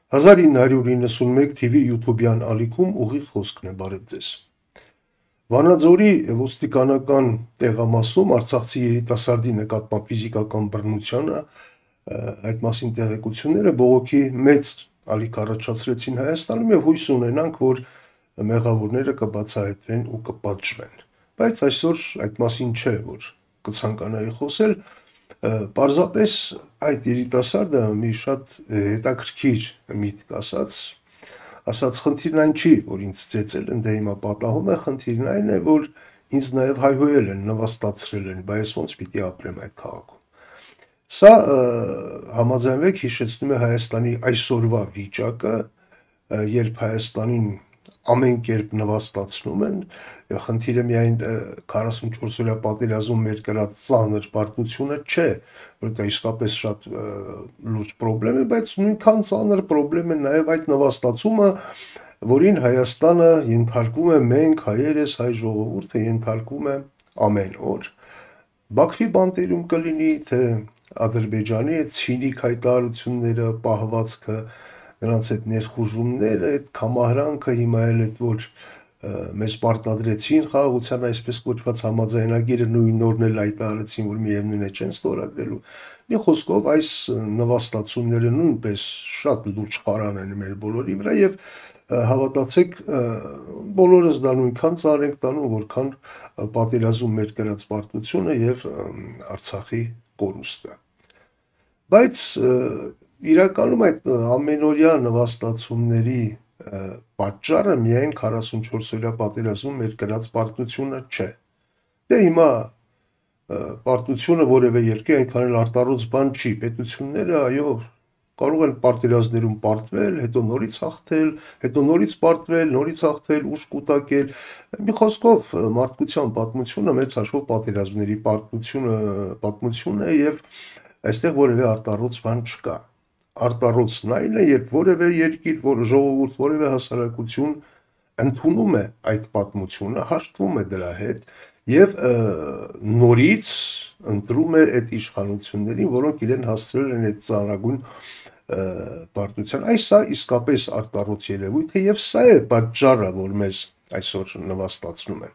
1991 TV YouTube-յան ալիքում ուղիղ խոսքն է, բարև ձեզ։ Վանաձորի ոստիկանական տեղամասում արցախցի երիտասարդի նկատմամբ ֆիզիկական բռնությանը այդ մասին տեղեկությունները բողոքի մեծ ալիք առաջացրեցին Հայաստանում եւ հույս ունենանք, որ մեղավորները կբացահայտվեն ու կպատժվեն։ Բայց այսօր այդ մասին չէ, որ կցանկանայի խոսել, պարզապես այդ երիտասարդը մի շատ հետաքրքիր միտք ասաց խնդիրն այն չի, որ ինձ ծեծել են, դե հիմա պատահում է, խնդիրն այն է, որ ինձ նաև հայհոյել են, նվաստացրել են, բայց ոնց պիտի ապրեմ այդ քաղաքում։ Սա համաձայնվեք հիշեցնում է Հայաստանի այսօրվա վիճակը, երբ Հայաստանին ամեն կերպ նվաստացնում են, եւ խնդիրը միայն 44-օրյա պատերազմում մեր կրած ծանր պարտությունը չէ, որտեղ իսկապես շատ լուրջ խնդրեմ է, բայց նույնքան ծանր խնդրեմ է նաեւ այդ նվաստացումը, որին Հայաստանը ենթարկվում է, մենք հայերս, հայ ժողովուրդը ենթարկվում է ամեն օր։ Բաքվի բանտերում կլինի, թե Ադրբեջանի այդ ցինիկ հայտարարությունները, պահվածքը, նրանց այդ ներխուժումները, այդ կամահրանքը հիմա էլ այդ որ մեզ պարտադրեցին խաղաղության այսպես կոչված համաձայնագիրը նույն օրն էլ հայտարարեցին, որ միևնույն է չեն ստորագրելու։ Մի խոսքով այս նվաստացումները նույնպես շատ լուրջ խարան են մեր բոլորի վրա եւ հավատացեք բոլորս դա նույնքան ծանր ենք տանում, որքան պատերազմում մեր կրած պարտությունը եւ Արցախի կորուստը։ Բայց իրականում այդ ամենօրյա նվաստացումների պատճառը միայն 44-օրյա պատերազմում մեր կրած պարտությունը չէ։ Դե հիմա պարտությունը որևէ երկրի այնքան էլ արտառոց բան չի, պետությունները այո կարող են պատերազմներում պարտվել, հետո նորից հաղթել, հետո նորից պարտվել, նորից հաղթել, ուժ կուտակել։ Մի խոսքով մարդկության պատմությունը մեծ հաշվով պատերազմների պատմություն է եւ այստեղ որևէ արտառոց բան չկա։ Արտառոցն այն է, երբ որևէ երկիր, ժողովուրդ, որևէ հասարակություն ընդունում է այդ պատմությունը, հաշտվում է դրա հետ եւ նորից ընտրում է այդ իշխանություններին, որոնք իրեն հասցրել են այդ ծանրագույն պարտության։ Սա իսկապես արտառոց երևույթ է եւ սա է պատճառը, որ մեզ այսօր նվաստացնում են։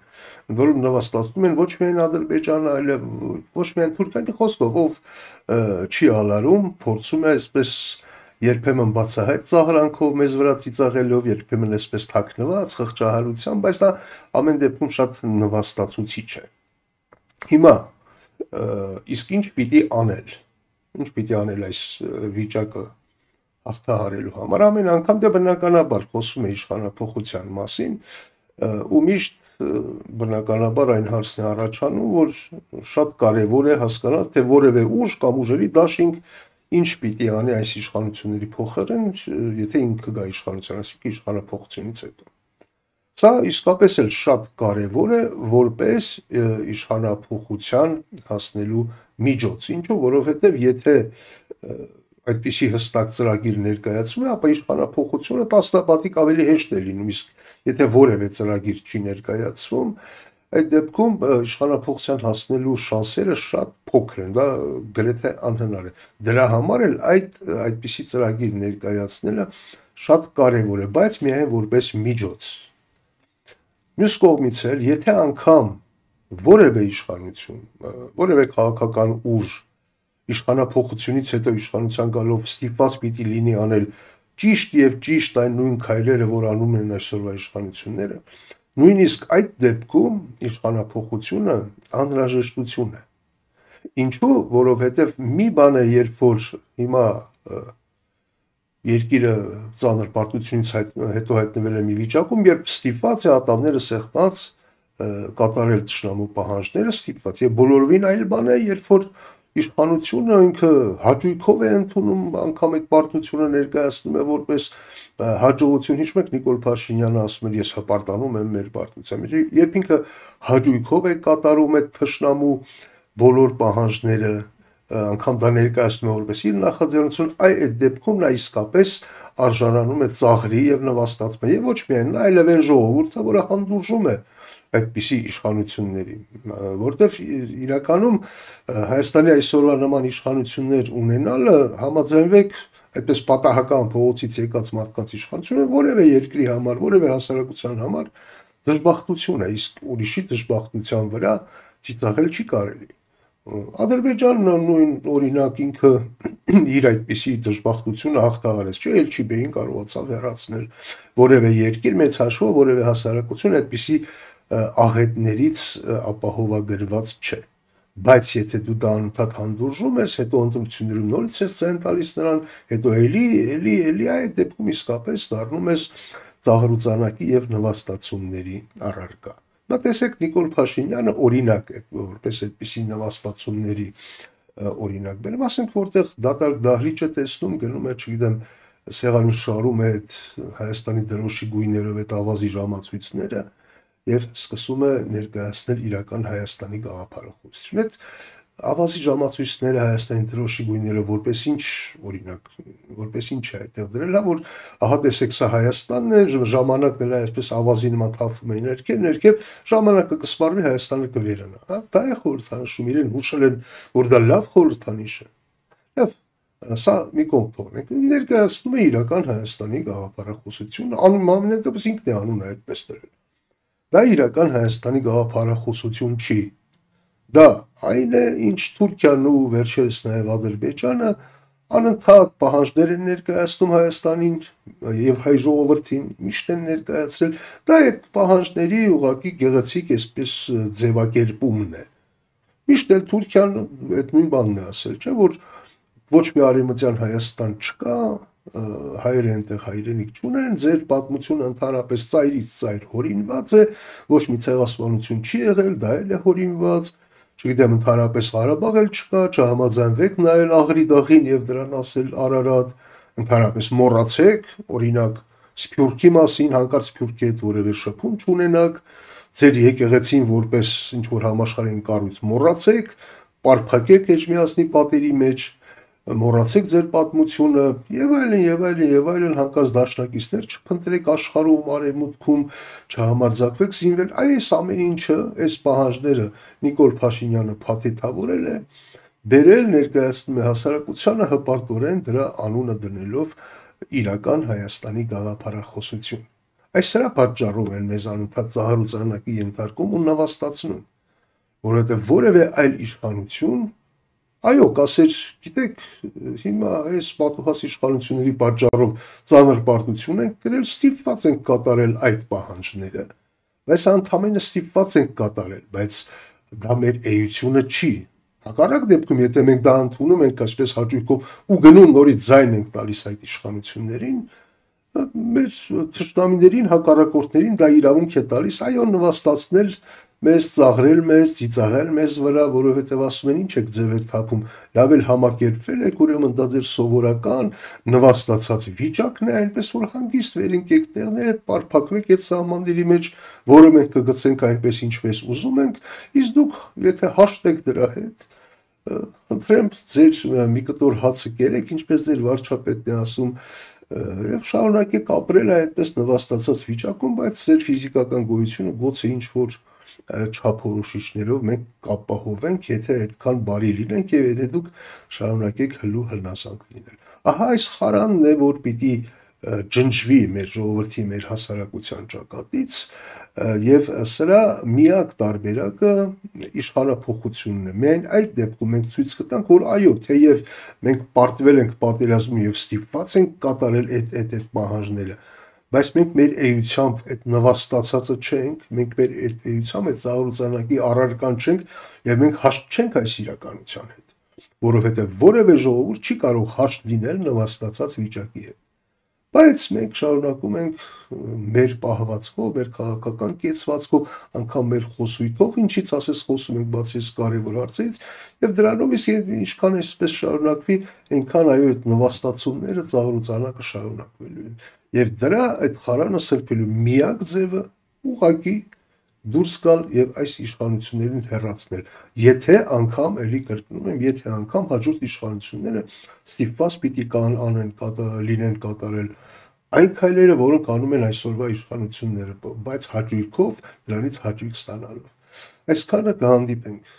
Որում նվաստացնում են ոչ միայն Ադրբեջանը, այլև ոչ միայն Թուրքիան, խոսքով ով չի ալարում, փորձում է այսպես երբեմն բացահայտ ծաղրանքով մեզ վրա ծիծաղելով, երբեմն այսպես թաքնված խղճահարությամբ, բայց դա ամեն դեպքում շատ նվաստացուցիչ է։ Հիմա իսկ ինչ պիտի անել։ Ինչ պիտի անել այս վիճակը հաղթահարելու համար։ Ամեն անգամ դե բնականաբար խոսում է իշխանափոխության մասին ու միշտ բնականաբար այն հարցն է առաջանում, որ շատ կարևոր է հասկանալ, թե որևէ ուժ կամ ուժերի դաշինք ինչ պիտի անի այս իշխանությունների փոխարեն, եթե ինքը գա իշխանության, այսինքն իշխանափոխությունից հետո։ Սա իսկապես էլ շատ կարևոր է որպես իշխանափոխության հասնելու միջոց, ինչու, որովհետև եթե այդպիսի հստակ ծրագիր ներկայացվում է, ապա իշխանափոխությունը տասնապատիկ ավելի հեշտ է լինում, իսկ եթե որևէ ծրագիր չի ներկայացվում, այդ դեպքում իշխանափոխության հասնելու շանսերը շատ փոքր են, դա գրեթե անհնար է։ Դրա համար էլ այդպիսի ծրագիր ներկայացնելը շատ կարևոր է, բայց միայն որպես միջոց։ Մյուս կողմից էլ, եթե անգամ որևէ իշխանություն, որևէ քաղաքական ուժ իշխանափոխությունից հետո իշխանության գալով ստիպված պիտի լինի անել ճիշտ եւ ճիշտ այն նույն քայլերը, որ անում են այսօրվա իշխանությունները, նույնիսկ այդ դեպքում իշխանափոխությունը անհրաժեշտություն է։ Ինչու, որովհետև մի բան է, երբ որ հիմա երկիրը ծանր պարտությունից հետո հայտնվել է մի վիճակում, երբ ստիպված է ատամները սեղմած կատարել թշնամու պահանջները, ստիպված։ Եվ բոլորովին այլ բան է, երբ որ իշխանությունը ինքը հաճույքով է ընդունում, անգամ այդ պարտությունը ներկայացնում է որպես հաջողություն։ Հիշում եք Նիկոլ Փաշինյանը ասում էր, ես հպարտանում եմ մեր պարտությամբ։ Երբ ինքը հաճույքով է կատարում այդ թշնամու բոլոր պահանջները, անգամ դա ներկայացնում է որպես իր նախաձեռնություն, այդ դեպքում նա իսկապես արժանանում է ծաղրի եւ նվաստացման։ Եվ ոչ միայն նա, այլև այն ժողովուրդը, որը հանդուրժում է այդպիսի իշխանությունների, որտեվ իրականում Հայաստանի այսօրվա նման իշխանություններ ունենալը համաձայնվեք այդպես պատահական փողոցից եկած մարդկանց իշխանությունը որևէ երկրի համար, որևէ հասարակության համար դժբախտություն է, իսկ ուրիշի դժբախտության վրա ծիծաղել չի կարելի։ Ադրբեջանն նույն օրինակ ինքը իր այդպիսի դժբախտությունը հաղթահարեց, չէ, Էլչիբեին կարողացավ հեռացնել որևէ երկիր մեծ հաշվով, որևէ հասարակություն այդպիսի աղետներից ապահովագրված չէ։ Բայց եթե դու դա անընդհատ հանդուրժում ես, հետո ընտրություններում նորից ես ցեն տալիս նրան, հետո էլի այդ դեպքում իսկապես դառնում ես ծաղրուծանակի եւ նվաստացումների առարկա։ Նա տեսեք Նիկոլ Փաշինյանը օրինակ է, որպես այդպիսի նվաստացումների օրինակ բերեմ, ասենք որտեղ դատարկ դահլիճը տեսնում, գնում է, չգիտեմ, սեղանի շարում է այդ Հայաստանի դրոշի գույներով այդ ավազի ժամացույցները եւ սկսում է ներկայացնել իրական Հայաստանի գաղափարախոսություն։ Այդ ավազի ժամացույցները Հայաստանի դրոշի գույները որպես ինչ օրինակ, որպես ինչ է այդտեղ դրել, որ ահա տեսեք սա Հայաստանն է, ժամանակն էլ այսպես ավազի նման թափվում է ներքև, ժամանակը կսպառվի, Հայաստանը կվերանա, հա, դա է խորհրդանշում, իրեն հուշել են, որ դա լավ խորհրդանիշ է։ Եվ սա մի կողմ թողնենք, ներկայացնում է իրական Հայաստանի գաղափարախոսությունը, ամենայն դեպս ինքն է անունը այդպես դրել։ Դա իրական Հայաստանի գաղափարախոսություն չի։ Դա այն է, ինչ Թուրքիան ու վերջերս նաև Ադրբեջանը անընդհատ պահանջներ են ներկայացնում Հայաստանին եւ հայ ժողովրդին, միշտ են ներկայացրել։ Դա այդ պահանջների ուղղակի գեղեցիկ այսպես ձևակերպումն է։ Միշտ էլ Թուրքիան այդ նույն բանն է ասել, չէ՞ որ ոչ մի արևմտյան Հայաստան չկա, հայերը այնտեղ հայրենիք չունեն, ձեր պատմությունը ընդհանրապես ծայրից ծայր հորինված է, ոչ մի ցեղասպանություն չի եղել, դա էլ է հորինված, չգիտեմ, ընդհանրապես Ղարաբաղ էլ չկա, չհամաձայնվեք նայել աղրի դաղին եւ դրան ասել Արարատ, ընդհանրապես մոռացեք, օրինակ Սփյուռքի մասին, հանկարծ Սփյուռքի հետ որևէ շփում չունենաք, ձեր եկեղեցին որպես ինչ որ համաշխարհային կառույց մոռացեք, պարփակեք Էջմիածնի պատերի մեջ, մոռացեք ձեր պատմությունը եւ այլն, հանկարծ դաշնակիցներ չփնտրեք աշխարհում, արևմուտքում, չհամարձակվեք զինվել, այս ամեն ինչը, այս պահանջները Նիկոլ Փաշինյանը փաթեթավորել է, բերել ներկայացնում է հասարակությանը հպարտորեն դրա անունը դնելով իրական Հայաստանի գաղափարախոսություն։ Այս սրա պատճառով են մեզ անընդհատ ծաղրուծանակի ենթարկում ու նվաստացնում, որովհետեւ որևէ այլ իշխանություն այո, կասեր, գիտեք, հիմա այս պատուհաս իշխանությունների պատճառով ծանր պարտություն ենք կրել, ստիպված ենք կատարել այդ պահանջները, բայց ընդամենը ստիպված ենք կատարել, բայց դա մեր էությունը չի։ Հակառակ դեպքում, եթե մենք դա ընդունում ենք այսպես հաճույքով ու գնում նորից ձայն ենք տալիս այդ իշխանություններին, մեր թշնամիներին, հակառակորդներին դա իրավունք է տալիս, այո, նվաստացնել մեզ, ծաղրել մեզ, ծիծաղել մեզ վրա, որովհետև ասում են ինչ եք ձևեր թափում, լավ էլ համակերպվել եք, ուրեմն դա դեր սովորական նվաստացած վիճակն է, այնպես որ հանգիստ վերընկեք տեղներ հետ, պարփակվեք այդ սահմանների մեջ, որը մենք կգցենք այնպես ինչպես ուզում ենք, իսկ դուք եթե հաշտեք դրա հետ, խնդրեմ ձեր մի կտոր հացը կերեք, ինչպես ձեր վարչապետն է ասում, եւ շարունակեք ապրել այդպես նվաստացած վիճակում, բայց ձեր ֆիզիկական գոյությունը գուցե ինչ որ չափորոշիչներով մենք կապահովենք, եթե այդքան բարի լինենք եւ եթե դուք շարունակեք հլու հնազանդ լինել։ Ահա այս խարանն է, որ պիտի ջնջվի մեր ժողովրդի, մեր հասարակության ճակատից եւ սրա միակ տարբերակը իշխանափոխությունն է։ Միայն այդ դեպքում մենք ցույց կտանք, որ այո, թեև մենք պարտվել ենք պատերազմում եւ ստիպված ենք կատարել այդ պահանջները, բայց մենք մեր էությամբ այդ նվաստացածը չենք, մենք մեր այդ էությամբ այդ ծաղրուծանակի առարկան չենք եւ մենք հաշտ չենք այս իրականության հետ, որովհետեւ որևէ ժողովուրդ չի կարող հաշտ լինել նվաստացած վիճակի հետ։ Բայց մենք շարունակում ենք մեր պահվածքով, մեր քաղաքական կեցվածքով, անգամ մեր խոսույթով, ինչից ասես խոսում ենք բացի այս կարևոր հարցերից, եւ դրանով իսկ ինչքան այսպես շարունակվի, այնքան այո այդ նվաստացումները ծաղրուծանակը շարունակվելու են։ Եվ դրա այդ խարանը սրբելու միակ ձևը ուղղակի դուրս գալ եւ այս իշխանություններին հեռացնել։ Եթե անգամ, էլի կրկնում եմ, եթե անգամ հաջորդ իշխանությունները ստիպված պիտի անեն լինեն կատարել այն քայլերը, որոնք անում են այսօրվա իշխանությունները, բայց հաճույքով դրանից հաճույք ստանալով։ Այսքանը կհանդիպենք